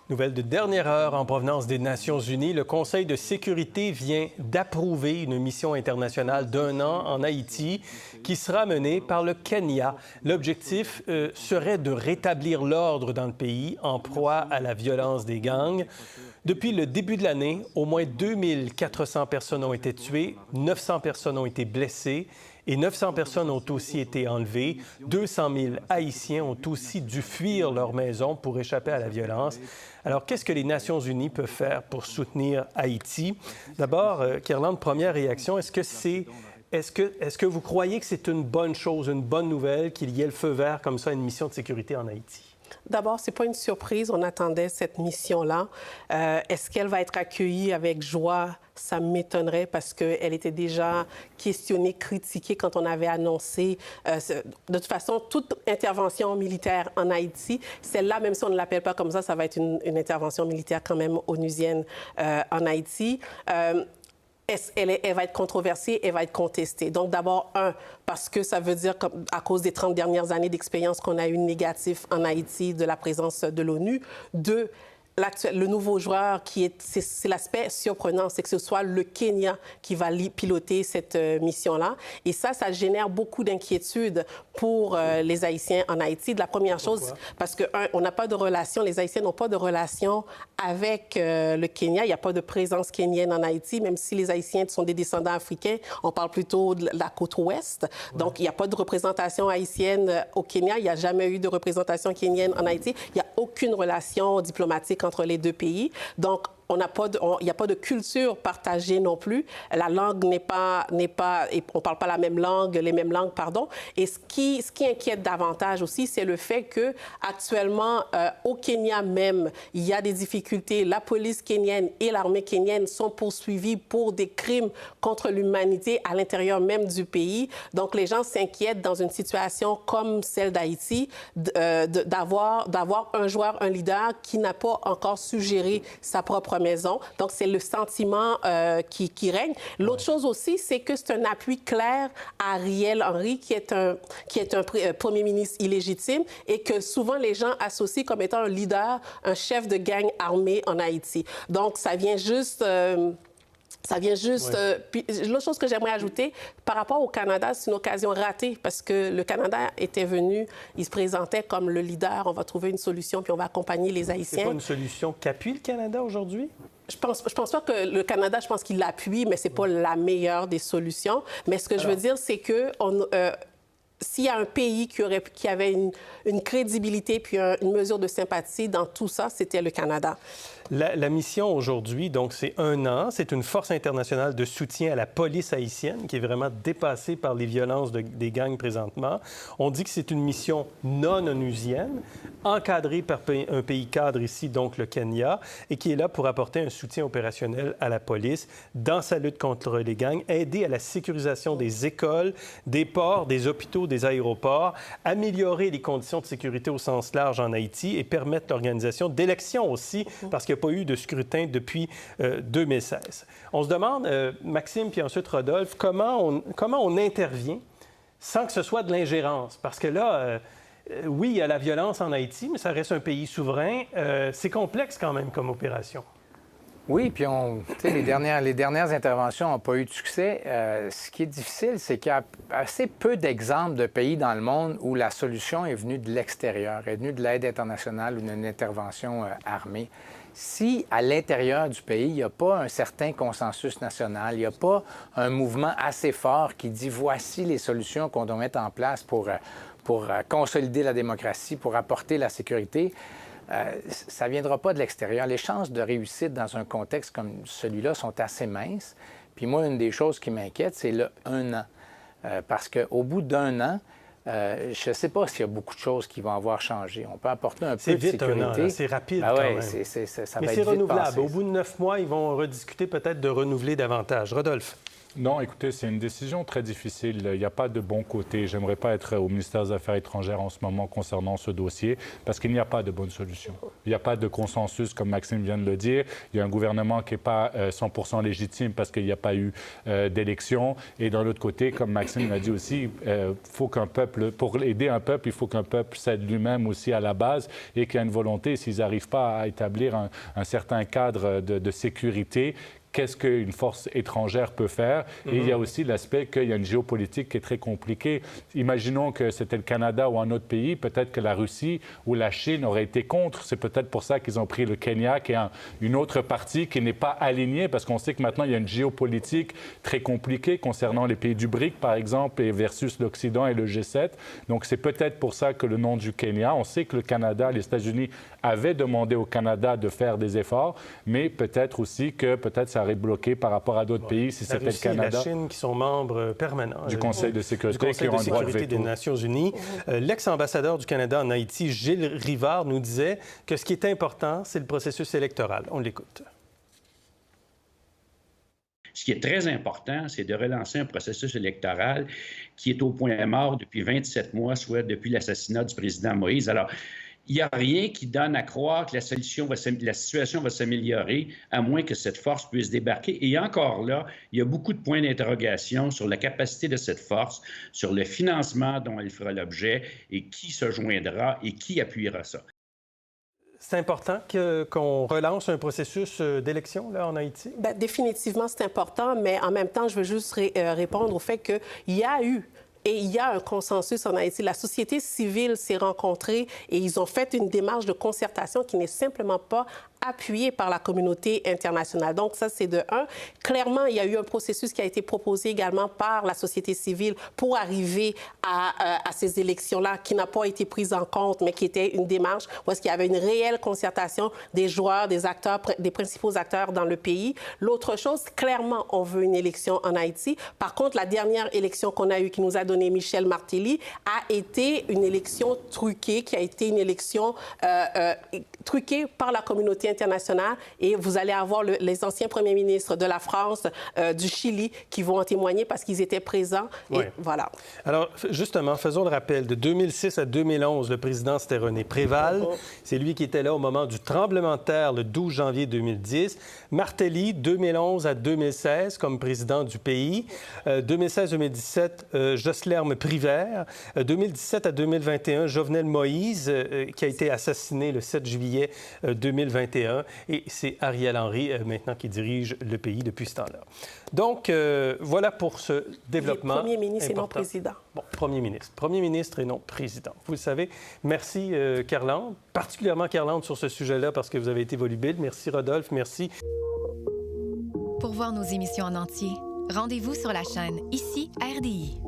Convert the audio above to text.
Nouvelle de dernière heure en provenance des Nations unies, le Conseil de sécurité vient d'approuver une mission internationale d'1 an en Haïti qui sera menée par le Kenya. L'objectif serait de rétablir l'ordre dans le pays en proie à la violence des gangs. Depuis le début de l'année, au moins 2400 personnes ont été tuées, 900 personnes ont été blessées et 900 personnes ont aussi été enlevées. 200 000 Haïtiens ont aussi dû fuir leur maison pour échapper à la violence. Alors, qu'est-ce que les Nations unies peuvent faire pour soutenir Haïti? D'abord, Kirlande, première réaction, est-ce que vous croyez que c'est une bonne chose, une bonne nouvelle qu'il y ait le feu vert comme ça à une mission de sécurité en Haïti? D'abord, ce n'est pas une surprise. On attendait cette mission-là. Est-ce qu'elle va être accueillie avec joie? Ça m'étonnerait parce qu'elle était déjà questionnée, critiquée quand on avait annoncé. De toute façon, toute intervention militaire en Haïti, celle-là, même si on ne l'appelle pas comme ça va être une intervention militaire quand même onusienne en Haïti. Elle va être controversée, elle va être contestée. Donc, d'abord, parce que ça veut dire qu'à cause des 30 dernières années d'expérience qu'on a eu négatif en Haïti de la présence de l'ONU. Deux, le nouveau joueur, c'est l'aspect surprenant, c'est que ce soit le Kenya qui va piloter cette mission-là. Et ça génère beaucoup d'inquiétudes pour les Haïtiens en Haïti. La première chose, parce qu'on n'a pas de relation, les Haïtiens n'ont pas de relation avec le Kenya. Il n'y a pas de présence kenyenne en Haïti, même si les Haïtiens sont des descendants africains, on parle plutôt de la côte ouest. Donc, il n'y a pas de représentation haïtienne au Kenya. Il n'y a jamais eu de représentation kenyenne en Haïti. Il n'y a aucune relation diplomatique entre les deux pays. Donc, il n'y a pas de culture partagée non plus. La langue n'est pas, on ne parle pas la même langue, les mêmes langues, pardon. Et ce qui inquiète davantage aussi, c'est le fait que actuellement, au Kenya même, il y a des difficultés. La police kenyenne et l'armée kenyenne sont poursuivis pour des crimes contre l'humanité à l'intérieur même du pays. Donc, les gens s'inquiètent dans une situation comme celle d'Haïti d'avoir un joueur, un leader qui n'a pas encore suggéré sa propre maison. Donc, c'est le sentiment qui règne. L'autre chose aussi, c'est que c'est un appui clair à Ariel Henry, qui est un premier ministre illégitime et que souvent les gens associent comme étant un leader, un chef de gang armé en Haïti. Donc, ça vient juste... Puis l'autre chose que j'aimerais ajouter, par rapport au Canada, c'est une occasion ratée parce que le Canada était venu, il se présentait comme le leader, on va trouver une solution puis on va accompagner les Haïtiens. C'est pas une solution qu'appuie le Canada aujourd'hui? Je pense pas que le Canada, je pense qu'il l'appuie, mais c'est pas la meilleure des solutions. Mais ce que je veux dire, c'est que s'il y a un pays qui avait une crédibilité puis une mesure de sympathie dans tout ça, c'était le Canada. La mission aujourd'hui, donc, c'est 1 an. C'est une force internationale de soutien à la police haïtienne qui est vraiment dépassée par les violences des gangs présentement. On dit que c'est une mission non onusienne, encadrée par un pays cadre ici, donc le Kenya, et qui est là pour apporter un soutien opérationnel à la police dans sa lutte contre les gangs, aider à la sécurisation des écoles, des ports, des hôpitaux, des aéroports, améliorer les conditions de sécurité au sens large en Haïti et permettre l'organisation d'élections aussi, parce qu'il n'y a pas eu de scrutin depuis 2016. On se demande, Maxime puis ensuite Rodolphe, comment on intervient sans que ce soit de l'ingérence? Parce que là, oui, il y a la violence en Haïti, mais ça reste un pays souverain. C'est complexe quand même comme opération. Oui, puis les dernières interventions n'ont pas eu de succès. Ce qui est difficile, c'est qu'il y a assez peu d'exemples de pays dans le monde où la solution est venue de l'extérieur, est venue de l'aide internationale ou d'une intervention armée. Si, à l'intérieur du pays, il n'y a pas un certain consensus national, il n'y a pas un mouvement assez fort qui dit « voici les solutions qu'on doit mettre en place pour consolider la démocratie, pour apporter la sécurité », ça ne viendra pas de l'extérieur. Les chances de réussite dans un contexte comme celui-là sont assez minces. Puis moi, une des choses qui m'inquiète, c'est le 1 an. Parce qu'au bout d'1 an, je ne sais pas s'il y a beaucoup de choses qui vont avoir changé. On peut apporter un peu de sécurité. C'est rapide quand même. Ça mais va c'est être renouvelable. passé, au bout de 9 mois, ils vont rediscuter peut-être de renouveler davantage. Rodolphe? Non, écoutez, c'est une décision très difficile. Il n'y a pas de bon côté. J'aimerais pas être au ministère des Affaires étrangères en ce moment concernant ce dossier parce qu'il n'y a pas de bonne solution. Il n'y a pas de consensus, comme Maxime vient de le dire. Il y a un gouvernement qui n'est pas 100% légitime parce qu'il n'y a pas eu d'élection. Et d'un autre côté, comme Maxime l'a dit aussi, faut qu'un peuple, pour aider un peuple, il faut qu'un peuple cède lui-même aussi à la base et qu'il y ait une volonté. S'ils n'arrivent pas à établir un certain cadre de sécurité, qu'est-ce qu'une force étrangère peut faire. Et il y a aussi l'aspect qu'il y a une géopolitique qui est très compliquée. Imaginons que c'était le Canada ou un autre pays, peut-être que la Russie ou la Chine auraient été contre. C'est peut-être pour ça qu'ils ont pris le Kenya, qui est une autre partie qui n'est pas alignée, parce qu'on sait que maintenant, il y a une géopolitique très compliquée concernant les pays du BRIC, par exemple, et versus l'Occident et le G7. Donc, c'est peut-être pour ça que le nom du Kenya, on sait que le Canada, les États-Unis avaient demandé au Canada de faire des efforts, mais peut-être aussi que ça aurait bloqué par rapport à d'autres pays si c'était le Canada. La Chine qui sont membres permanents du Conseil de sécurité, qui ont un droit de veto. des Nations Unies. L'ex-ambassadeur du Canada en Haïti, Gilles Rivard, nous disait que ce qui est important, c'est le processus électoral. On l'écoute. Ce qui est très important, c'est de relancer un processus électoral qui est au point mort depuis 27 mois, soit depuis l'assassinat du président Moïse. Alors, il n'y a rien qui donne à croire que la situation va s'améliorer, à moins que cette force puisse débarquer. Et encore là, il y a beaucoup de points d'interrogation sur la capacité de cette force, sur le financement dont elle fera l'objet et qui se joindra et qui appuiera ça. C'est important qu'on relance un processus d'élection là, en Haïti? Bien, définitivement, c'est important, mais en même temps, je veux juste répondre au fait qu'il y a eu et il y a un consensus en Haïti. La société civile s'est rencontrée et ils ont fait une démarche de concertation qui n'est simplement pas appuyée par la communauté internationale. Donc ça, c'est de un. Clairement, il y a eu un processus qui a été proposé également par la société civile pour arriver à ces élections-là, qui n'a pas été prise en compte, mais qui était une démarche où est-ce qu'il y avait une réelle concertation des joueurs, des acteurs, des principaux acteurs dans le pays. L'autre chose, clairement, on veut une élection en Haïti. Par contre, la dernière élection qu'on a eue, qui nous a donné Michel Martelly, a été une élection truquée, qui a été une élection truquée par la communauté internationale. Et vous allez avoir les anciens premiers ministres de la France, du Chili, qui vont en témoigner parce qu'ils étaient présents. Oui. Et voilà. Alors, justement, faisons le rappel. De 2006 à 2011, le président, c'était René Préval. C'est lui qui était là au moment du tremblement de terre le 12 janvier 2010. Martelly, 2011 à 2016, comme président du pays. 2016-2017, Joslerme Privert. 2017 à 2021, Jovenel Moïse, qui a été assassiné le 7 juillet 2021. Et c'est Ariel Henry, maintenant, qui dirige le pays depuis ce temps-là. Donc, voilà pour ce développement. Premier ministre important. et non président. Bon, premier ministre. Premier ministre et non président. Vous le savez. Merci, Carlande. Particulièrement Carlande sur ce sujet-là, parce que vous avez été volubile. Merci, Rodolphe. Merci. Pour voir nos émissions en entier, rendez-vous sur la chaîne ICI RDI.